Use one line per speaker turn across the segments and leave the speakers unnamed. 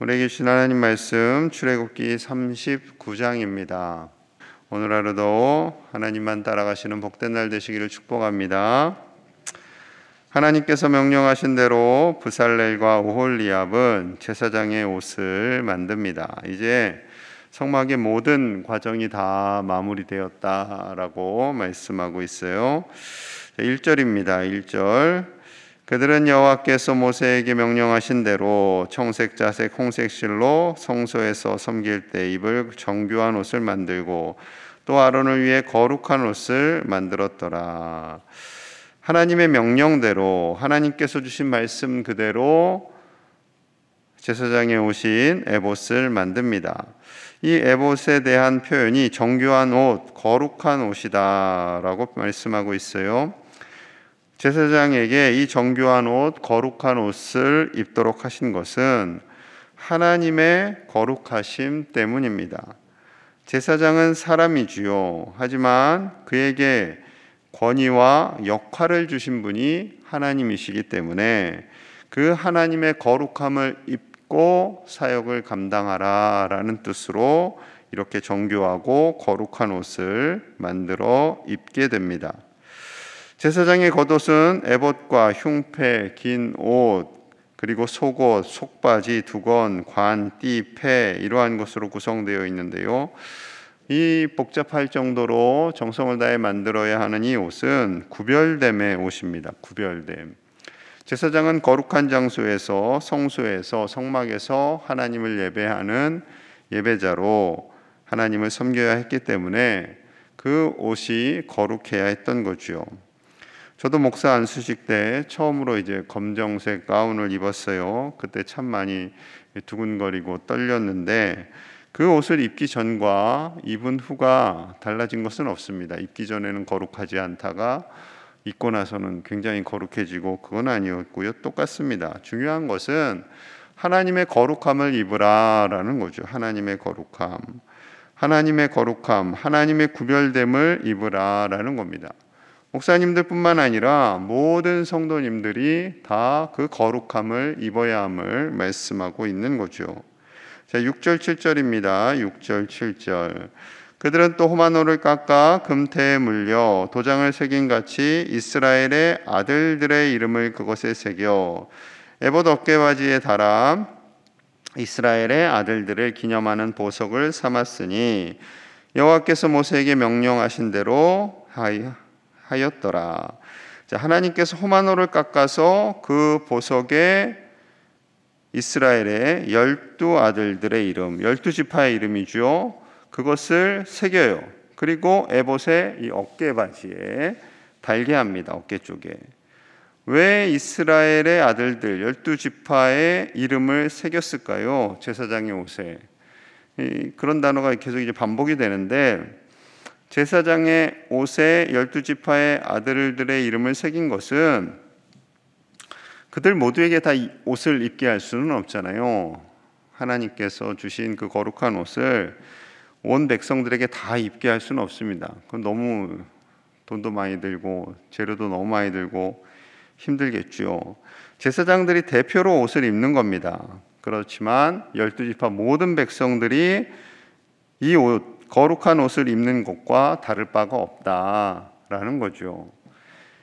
우리에게 주신 하나님 말씀 출애굽기 39장입니다. 오늘 하루도 하나님만 따라가시는 복된 날 되시기를 축복합니다. 하나님께서 명령하신 대로 브살렐과 오홀리압은 제사장의 옷을 만듭니다. 이제 성막의 모든 과정이 다 마무리되었다라고 말씀하고 있어요. 1절입니다. 1절. 그들은 여호와께서 모세에게 명령하신 대로 청색, 자색, 홍색 실로 성소에서 섬길 때 입을 정교한 옷을 만들고 또 아론을 위해 거룩한 옷을 만들었더라. 하나님의 명령대로 하나님께서 주신 말씀 그대로 제사장의 옷인 에봇을 만듭니다. 이 에봇에 대한 표현이 정교한 옷, 거룩한 옷이다라고 말씀하고 있어요. 제사장에게 이 정교한 옷, 거룩한 옷을 입도록 하신 것은 하나님의 거룩하심 때문입니다. 제사장은 사람이지요. 하지만 그에게 권위와 역할을 주신 분이 하나님이시기 때문에 그 하나님의 거룩함을 입고 사역을 감당하라라는 뜻으로 이렇게 정교하고 거룩한 옷을 만들어 입게 됩니다. 제사장의 겉옷은 에봇과 흉패, 긴 옷, 그리고 속옷, 속바지, 두건, 관, 띠, 패 이러한 것으로 구성되어 있는데요. 이 복잡할 정도로 정성을 다해 만들어야 하는 이 옷은 구별됨의 옷입니다. 구별됨. 제사장은 거룩한 장소에서 성소에서 성막에서 하나님을 예배하는 예배자로 하나님을 섬겨야 했기 때문에 그 옷이 거룩해야 했던 거죠. 저도 목사 안수식 때 처음으로 이제 검정색 가운을 입었어요. 그때 참 많이 두근거리고 떨렸는데 그 옷을 입기 전과 입은 후가 달라진 것은 없습니다. 입기 전에는 거룩하지 않다가 입고 나서는 굉장히 거룩해지고 그건 아니었고요. 똑같습니다. 중요한 것은 하나님의 거룩함을 입으라라는 거죠. 하나님의 거룩함, 하나님의 거룩함, 하나님의 구별됨을 입으라라는 겁니다. 목사님들뿐만 아니라 모든 성도님들이 다 그 거룩함을 입어야 함을 말씀하고 있는 거죠. 자, 6절 7절입니다. 6절 7절. 그들은 또 호마노를 깎아 금태에 물려 도장을 새긴 같이 이스라엘의 아들들의 이름을 그것에 새겨 에봇 어깨바지에 달아 이스라엘의 아들들을 기념하는 보석을 삼았으니 여호와께서 모세에게 명령하신 대로 하였더라. 자, 하나님께서 호마노를 깎아서 그 보석에 이스라엘의 12 아들들의 이름, 12지파의 이름이죠. 그것을 새겨요. 그리고 에봇의 이 어깨바지에 달게 합니다. 어깨 쪽에. 왜 이스라엘의 아들들 12지파의 이름을 새겼을까요? 제사장의 옷에. 그런 단어가 계속 이제 반복이 되는데 제사장의 옷에 12지파의 아들들의 이름을 새긴 것은 그들 모두에게 다 옷을 입게 할 수는 없잖아요. 하나님께서 주신 그 거룩한 옷을 온 백성들에게 다 입게 할 수는 없습니다. 그건 너무 돈도 많이 들고 재료도 너무 많이 들고 힘들겠죠. 제사장들이 대표로 옷을 입는 겁니다. 그렇지만 12지파 모든 백성들이 이 옷, 거룩한 옷을 입는 것과 다를 바가 없다라는 거죠.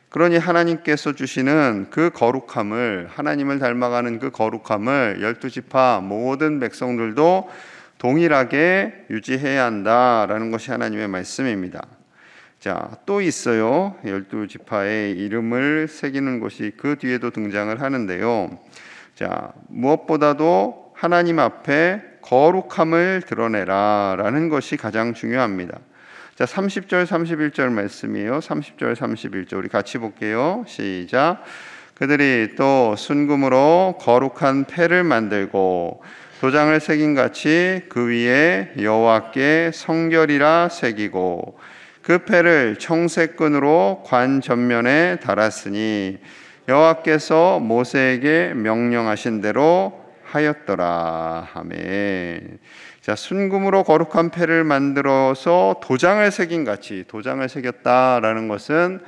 그러니 하나님께서 주시는 그 거룩함을, 하나님을 닮아가는 그 거룩함을 12지파 모든 백성들도 동일하게 유지해야 한다라는 것이 하나님의 말씀입니다. 자, 또 있어요. 12지파의 이름을 새기는 것이 그 뒤에도 등장을 하는데요. 자, 무엇보다도 하나님 앞에 거룩함을 드러내라라는 것이 가장 중요합니다. 자, 30절 31절 말씀이에요. 30절 31절 우리 같이 볼게요. 시작. 그들이 또 순금으로 거룩한 패를 만들고 도장을 새긴 같이 그 위에 여호와께 성결이라 새기고 그 패를 청색끈으로 관 전면에 달았으니 여호와께서 모세에게 명령하신 대로 하였더라. 아멘. 자, 순금으로 거룩한 패를 만들어서 도장을 새긴 같이, 도장을 새겼다라는 것은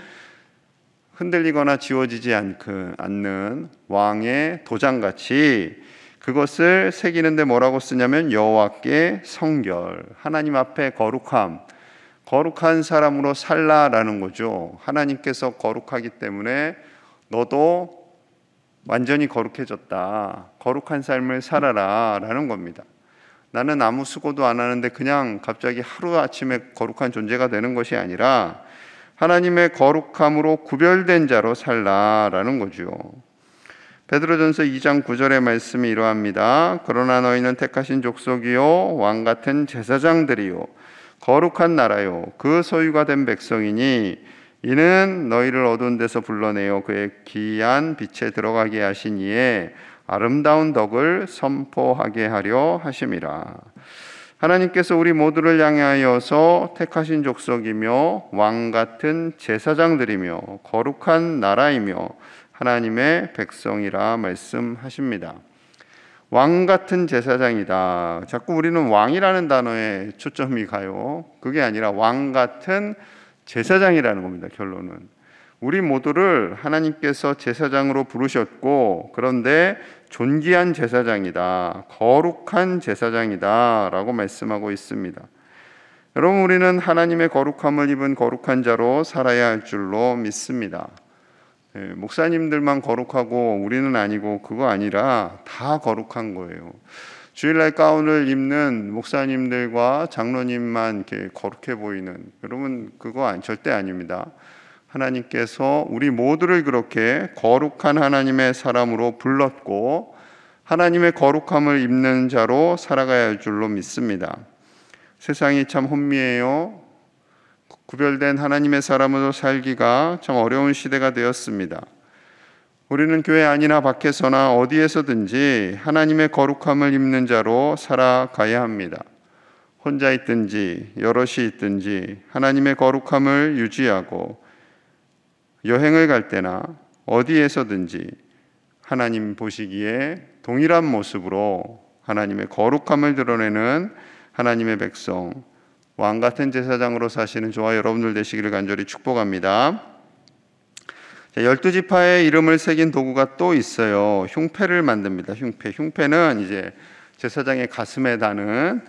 흔들리거나 지워지지 않는 왕의 도장같이 그것을 새기는데 뭐라고 쓰냐면 여호와께 성결, 하나님 앞에 거룩함, 거룩한 사람으로 살라라는 거죠. 하나님께서 거룩하기 때문에 너도 완전히 거룩해졌다, 거룩한 삶을 살아라 라는 겁니다. 나는 아무 수고도 안 하는데 그냥 갑자기 하루아침에 거룩한 존재가 되는 것이 아니라 하나님의 거룩함으로 구별된 자로 살라라는 거죠. 베드로전서 2장 9절의 말씀이 이러합니다. 그러나 너희는 택하신 족속이요 왕같은 제사장들이요 거룩한 나라요 그 소유가 된 백성이니 이는 너희를 어두운 데서 불러내어 그의 귀한 빛에 들어가게 하신 이에 아름다운 덕을 선포하게 하려 하심이라. 하나님께서 우리 모두를 향하여서 택하신 족속이며 왕같은 제사장들이며 거룩한 나라이며 하나님의 백성이라 말씀하십니다. 왕같은 제사장이다. 자꾸 우리는 왕이라는 단어에 초점이 가요. 그게 아니라 왕같은 제사장이라는 겁니다. 결론은 우리 모두를 하나님께서 제사장으로 부르셨고, 그런데 존귀한 제사장이다, 거룩한 제사장이다 라고 말씀하고 있습니다. 여러분, 우리는 하나님의 거룩함을 입은 거룩한 자로 살아야 할 줄로 믿습니다. 목사님들만 거룩하고 우리는 아니고, 그거 아니라 다 거룩한 거예요. 주일날 가운을 입는 목사님들과 장로님만 이렇게 거룩해 보이는, 여러분 그거 절대 아닙니다. 하나님께서 우리 모두를 그렇게 거룩한 하나님의 사람으로 불렀고 하나님의 거룩함을 입는 자로 살아가야 할 줄로 믿습니다. 세상이 참 혼미해요. 구별된 하나님의 사람으로 살기가 참 어려운 시대가 되었습니다. 우리는 교회 안이나 밖에서나 어디에서든지 하나님의 거룩함을 입는 자로 살아가야 합니다. 혼자 있든지 여럿이 있든지 하나님의 거룩함을 유지하고 여행을 갈 때나 어디에서든지 하나님 보시기에 동일한 모습으로 하나님의 거룩함을 드러내는 하나님의 백성, 왕같은 제사장으로 사시는 저와 여러분들 되시기를 간절히 축복합니다. 12지파의 이름을 새긴 도구가 또 있어요. 흉패를 만듭니다. 흉패는 이제 제사장의 가슴에 다는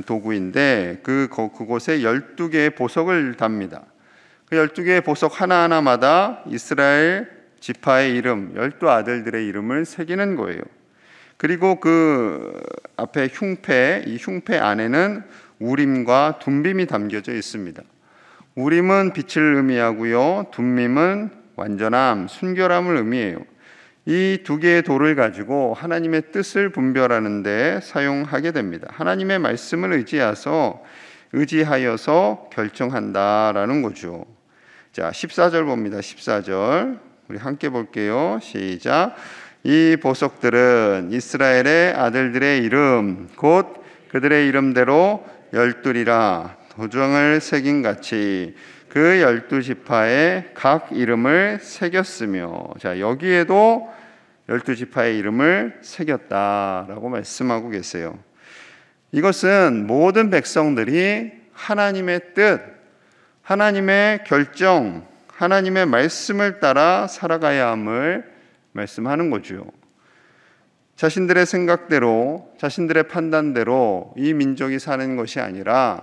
도구인데 그곳에 12개의 보석을 답니다. 그 12개의 보석 하나하나마다 이스라엘 지파의 이름, 12아들들의 이름을 새기는 거예요. 그리고 그 앞에 이 흉패 안에는 우림과 둠빔이 담겨져 있습니다. 우림은 빛을 의미하고요, 둠빔은 완전함, 순결함을 의미해요. 이 두 개의 돌을 가지고 하나님의 뜻을 분별하는 데 사용하게 됩니다. 하나님의 말씀을 의지하여서 결정한다라는 거죠. 자, 14절 봅니다. 14절 우리 함께 볼게요. 시작. 이 보석들은 이스라엘의 아들들의 이름 곧 그들의 이름대로 12이라 도장을 새긴 같이 그 12지파의 각 이름을 새겼으며, 자, 여기에도 12지파의 이름을 새겼다라고 말씀하고 계세요. 이것은 모든 백성들이 하나님의 뜻, 하나님의 결정, 하나님의 말씀을 따라 살아가야 함을 말씀하는 거죠. 자신들의 생각대로, 자신들의 판단대로 이 민족이 사는 것이 아니라,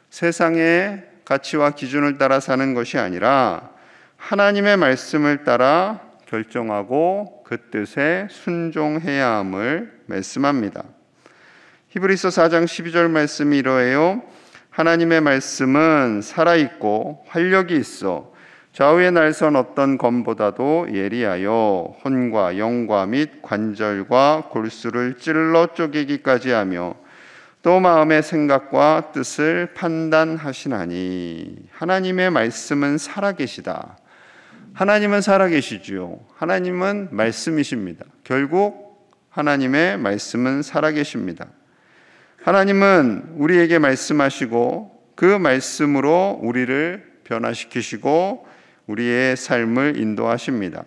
세상의 가치와 기준을 따라 사는 것이 아니라 하나님의 말씀을 따라 결정하고 그 뜻에 순종해야 함을 말씀합니다. 히브리서 4장 12절 말씀이 이러해요. 하나님의 말씀은 살아있고 활력이 있어 좌우의 날선 어떤 검보다도 예리하여 혼과 영과 및 관절과 골수를 찔러 쪼개기까지 하며 또 마음의 생각과 뜻을 판단하시나니. 하나님의 말씀은 살아계시다. 하나님은 살아계시지요. 하나님은 말씀이십니다. 결국 하나님의 말씀은 살아계십니다. 하나님은 우리에게 말씀하시고 그 말씀으로 우리를 변화시키시고 우리의 삶을 인도하십니다.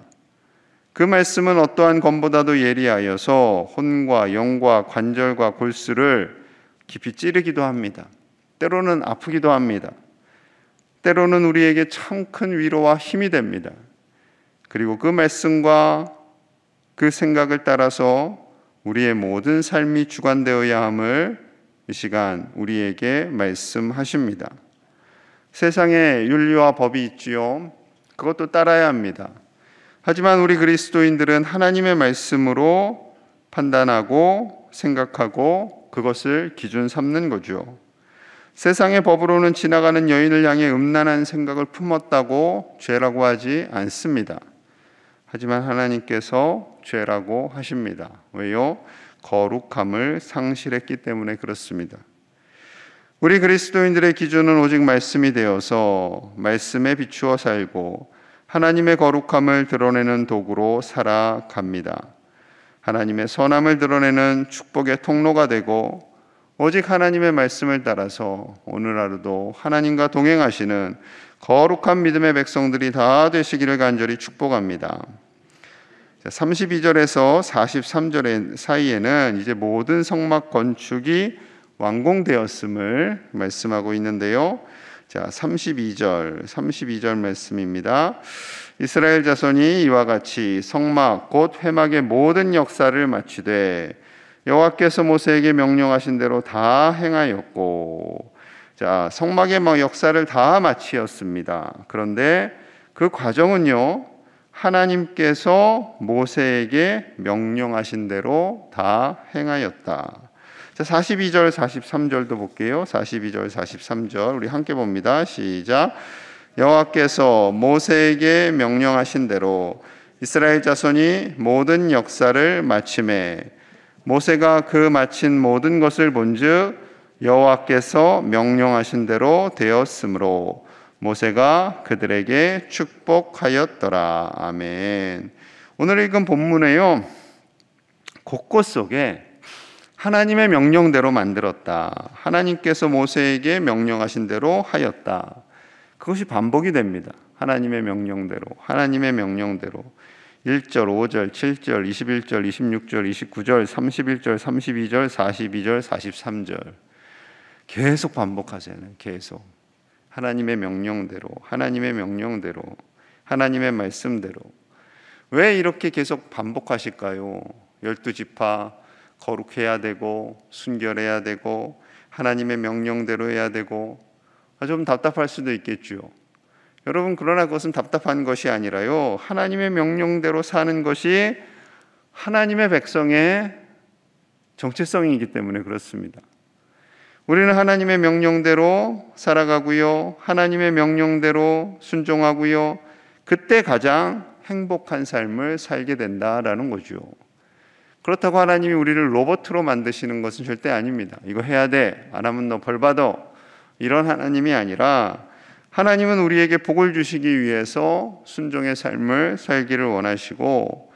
그 말씀은 어떠한 검보다도 예리하여서 혼과 영과 관절과 골수를 깊이 찌르기도 합니다. 때로는 아프기도 합니다. 때로는 우리에게 참 큰 위로와 힘이 됩니다. 그리고 그 말씀과 그 생각을 따라서 우리의 모든 삶이 주관되어야 함을 이 시간 우리에게 말씀하십니다. 세상에 윤리와 법이 있지요. 그것도 따라야 합니다. 하지만 우리 그리스도인들은 하나님의 말씀으로 판단하고 생각하고 그것을 기준 삼는 거죠. 세상의 법으로는 지나가는 여인을 향해 음란한 생각을 품었다고 죄라고 하지 않습니다. 하지만 하나님께서 죄라고 하십니다. 왜요? 거룩함을 상실했기 때문에 그렇습니다. 우리 그리스도인들의 기준은 오직 말씀이 되어서 말씀에 비추어 살고 하나님의 거룩함을 드러내는 도구로 살아갑니다. 하나님의 선함을 드러내는 축복의 통로가 되고 오직 하나님의 말씀을 따라서 오늘 하루도 하나님과 동행하시는 거룩한 믿음의 백성들이 다 되시기를 간절히 축복합니다. 32절에서 43절 사이에는 이제 모든 성막 건축이 완공되었음을 말씀하고 있는데요. 자, 32절 말씀입니다. 이스라엘 자손이 이와 같이 성막 곧 회막의 모든 역사를 마치되 여호와께서 모세에게 명령하신 대로 다 행하였고, 자, 성막의 역사를 다 마치었습니다. 그런데 그 과정은요, 하나님께서 모세에게 명령하신 대로 다 행하였다. 자, 42절, 43절도 볼게요. 42절, 43절 우리 함께 봅니다. 시작. 여호와께서 모세에게 명령하신 대로 이스라엘 자손이 모든 역사를 마치매 모세가 그 마친 모든 것을 본즉 여호와께서 명령하신 대로 되었으므로 모세가 그들에게 축복하였더라. 아멘. 오늘 읽은 본문에요, 곳곳 속에 하나님의 명령대로 만들었다, 하나님께서 모세에게 명령하신 대로 하였다, 그것이 반복이 됩니다. 하나님의 명령대로, 하나님의 명령대로. 1절, 5절, 7절, 21절, 26절, 29절, 31절, 32절, 42절, 43절 계속 반복하세요. 계속 하나님의 명령대로, 하나님의 명령대로, 하나님의 말씀대로. 왜 이렇게 계속 반복하실까요? 12지파 거룩해야 되고 순결해야 되고 하나님의 명령대로 해야 되고, 좀 답답할 수도 있겠죠. 여러분, 그러나 그것은 답답한 것이 아니라요, 하나님의 명령대로 사는 것이 하나님의 백성의 정체성이기 때문에 그렇습니다. 우리는 하나님의 명령대로 살아가고요, 하나님의 명령대로 순종하고요, 그때 가장 행복한 삶을 살게 된다라는 거죠. 그렇다고 하나님이 우리를 로봇으로 만드시는 것은 절대 아닙니다. 이거 해야 돼, 안 하면 너 벌 받아, 이런 하나님이 아니라 하나님은 우리에게 복을 주시기 위해서 순종의 삶을 살기를 원하시고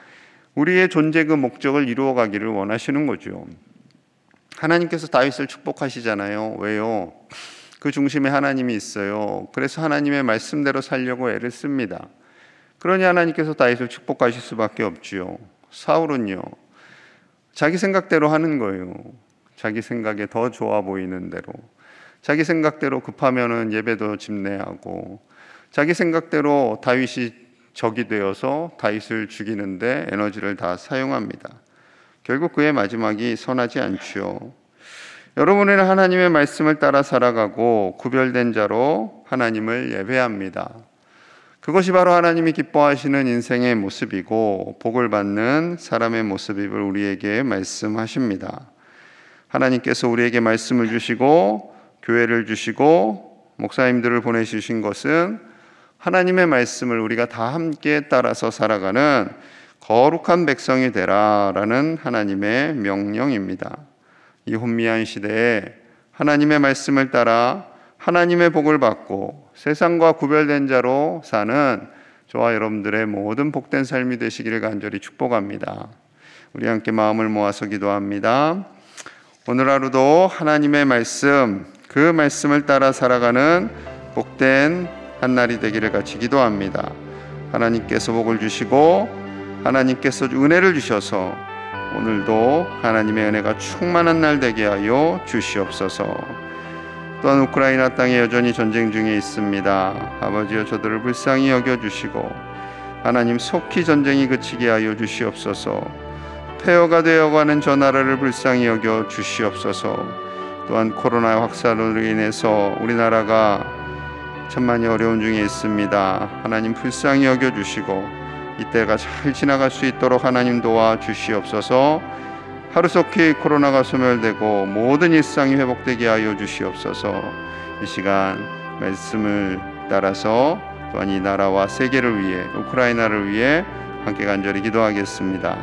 우리의 존재 그 목적을 이루어가기를 원하시는 거죠. 하나님께서 다윗을 축복하시잖아요. 왜요? 그 중심에 하나님이 있어요. 그래서 하나님의 말씀대로 살려고 애를 씁니다. 그러니 하나님께서 다윗을 축복하실 수밖에 없지요. 사울은요, 자기 생각대로 하는 거예요. 자기 생각에 더 좋아 보이는 대로, 자기 생각대로 급하면은 예배도 집례하고, 자기 생각대로 다윗이 적이 되어서 다윗을 죽이는데 에너지를 다 사용합니다. 결국 그의 마지막이 선하지 않지요. 여러분은 하나님의 말씀을 따라 살아가고 구별된 자로 하나님을 예배합니다. 그것이 바로 하나님이 기뻐하시는 인생의 모습이고 복을 받는 사람의 모습임을 우리에게 말씀하십니다. 하나님께서 우리에게 말씀을 주시고 교회를 주시고 목사님들을 보내주신 것은 하나님의 말씀을 우리가 다 함께 따라서 살아가는 거룩한 백성이 되라라는 하나님의 명령입니다. 이 혼미한 시대에 하나님의 말씀을 따라 하나님의 복을 받고 세상과 구별된 자로 사는 저와 여러분들의 모든 복된 삶이 되시기를 간절히 축복합니다. 우리 함께 마음을 모아서 기도합니다. 오늘 하루도 하나님의 말씀, 그 말씀을 따라 살아가는 복된 한날이 되기를 같이 기도합니다. 하나님께서 복을 주시고 하나님께서 은혜를 주셔서 오늘도 하나님의 은혜가 충만한 날 되게 하여 주시옵소서. 또한 우크라이나 땅에 여전히 전쟁 중에 있습니다. 아버지여, 저들을 불쌍히 여겨주시고 하나님 속히 전쟁이 그치게 하여 주시옵소서. 폐허가 되어가는 저 나라를 불쌍히 여겨 주시옵소서. 또한 코로나 확산으로 인해서 우리나라가 천만이 어려운 중에 있습니다. 하나님 불쌍히 여겨주시고 이때가 잘 지나갈 수 있도록 하나님 도와주시옵소서. 하루속히 코로나가 소멸되고 모든 일상이 회복되게 하여 주시옵소서. 이 시간 말씀을 따라서 또한 이 나라와 세계를 위해, 우크라이나를 위해 함께 간절히 기도하겠습니다.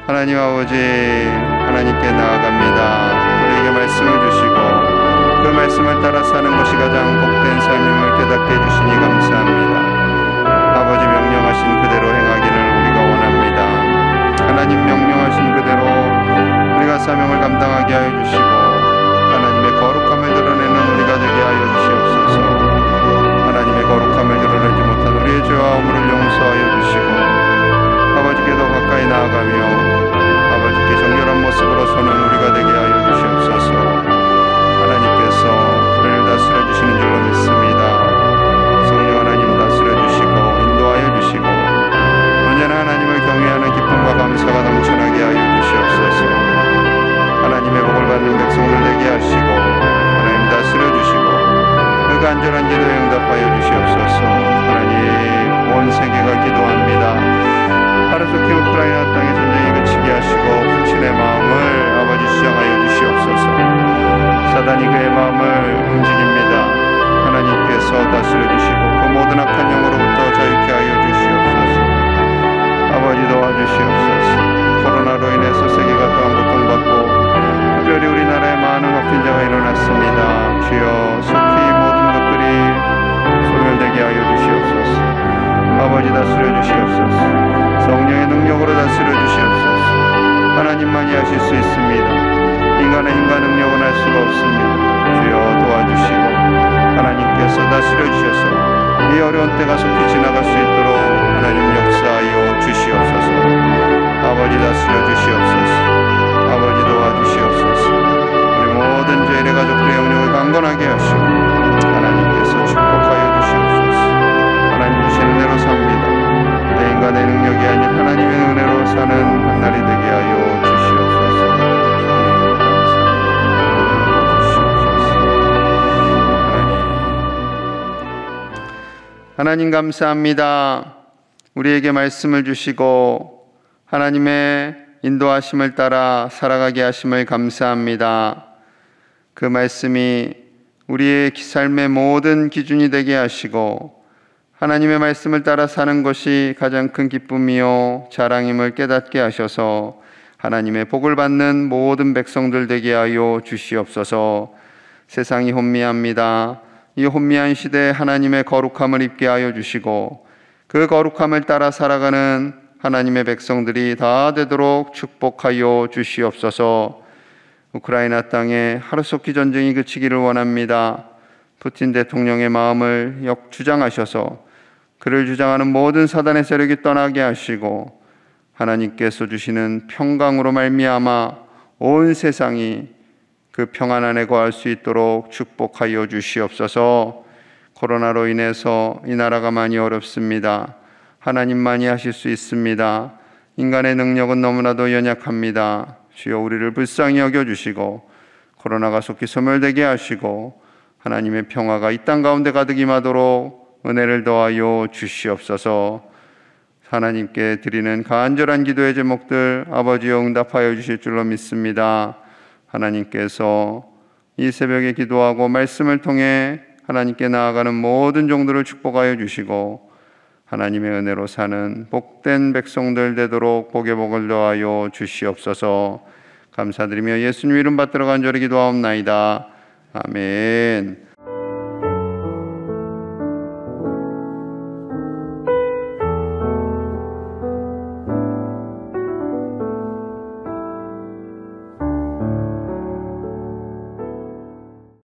하나님 아버지, 하나님께 나아갑니다. 우리에게 말씀을 주시고 그 말씀을 따라 사는 것이 가장 복된 삶임을 깨닫게 해주시니 감사합니다. 아버지 명령하신 그대로 행하기를 우리가 원합니다. 하나님 명령하신 그대로 우리가 사명을 감당하게 하여 주시고 하나님의 거룩함을 드러내는 우리가 되게 하여 주시옵소서. 하나님의 거룩함을 드러내지 못한 우리의 죄와 허물을 용서하여 주시고 아버지께 더 가까이 나아가며 아버지께 정결한 모습으로 서는 우리가 되게 하여 주시옵소서. 하나님께서 우리를 다스려 주시는 줄로 믿습니다. 성령 하나님 다스려 주시고 인도하여 주시고 언제나 하나님을 경외하는 기쁨과 감사가 넘쳐나게 하여 주시옵소서. 하나님의 복을 받는 백성들 되게 하시고 하나님 다스려 주시고 그 간절한 기도에 응답하여 주시옵소서. 하나님 온 세계가 기도합니다. 하루속히 우크라이나 땅의 전쟁이 그치게 하시고 부친의 마음을 아버지 수정하여 주시옵소서. 사단이 그의 마음을 움직입니다. 하나님께서 다스려 주시고 그 모든 악한 영으로부터 자유케 하여 주시옵소서. 아버지 도와주시옵소서. 코로나로 인해서 세계가 또한 고통받고 특별히 우리나라에 많은 확진자가 일어났습니다. 주여 속히 모든 것들이 소멸되게 하여 주시옵소서. 아버지 다스려 주시옵소서. 성령의 능력으로 다스려 주시옵소서. 하나님만이 하실 수 있습니다. 인간의 능력은 할 수가 없습니다. 주여 도와주시고 하나님께서 다스려 주셔서 이 어려운 때가 속히 지나갈 수 있도록 하나님 역사하여 주시옵소서. 아버지 다스려 주시옵소서. 아버지 도와주시옵소서. 우리 모든 죄인의 가족들의 영역을 강건하게 하시고 하나님께서 축복하여 주시옵소서. 하나님 주신 은혜로 삽니다. 내 인간의 능력이 아닌 하나님의 은혜로 사는 한 날이 되게 하여 주시옵소서. 하나님 감사합니다. 우리에게 말씀을 주시고 하나님의 인도하심을 따라 살아가게 하심을 감사합니다. 그 말씀이 우리의 삶의 모든 기준이 되게 하시고 하나님의 말씀을 따라 사는 것이 가장 큰 기쁨이요 자랑임을 깨닫게 하셔서 하나님의 복을 받는 모든 백성들 되게 하여 주시옵소서. 세상이 혼미합니다. 이 혼미한 시대에 하나님의 거룩함을 입게 하여 주시고 그 거룩함을 따라 살아가는 하나님의 백성들이 다 되도록 축복하여 주시옵소서. 우크라이나 땅에 하루속히 전쟁이 그치기를 원합니다. 푸틴 대통령의 마음을 역주장하셔서 그를 주장하는 모든 사단의 세력이 떠나게 하시고 하나님께서 주시는 평강으로 말미암아 온 세상이 그 평안 안에 거할 수 있도록 축복하여 주시옵소서. 코로나로 인해서 이 나라가 많이 어렵습니다. 하나님만이 하실 수 있습니다. 인간의 능력은 너무나도 연약합니다. 주여 우리를 불쌍히 여겨주시고 코로나가 속히 소멸되게 하시고 하나님의 평화가 이 땅 가운데 가득 임하도록 은혜를 더하여 주시옵소서. 하나님께 드리는 간절한 기도의 제목들 아버지여 응답하여 주실 줄로 믿습니다. 하나님께서 이 새벽에 기도하고 말씀을 통해 하나님께 나아가는 모든 종들을 축복하여 주시고 하나님의 은혜로 사는 복된 백성들 되도록 복의 복을 더하여 주시옵소서. 감사드리며 예수님 이름 받들어 간절히 기도하옵나이다. 아멘.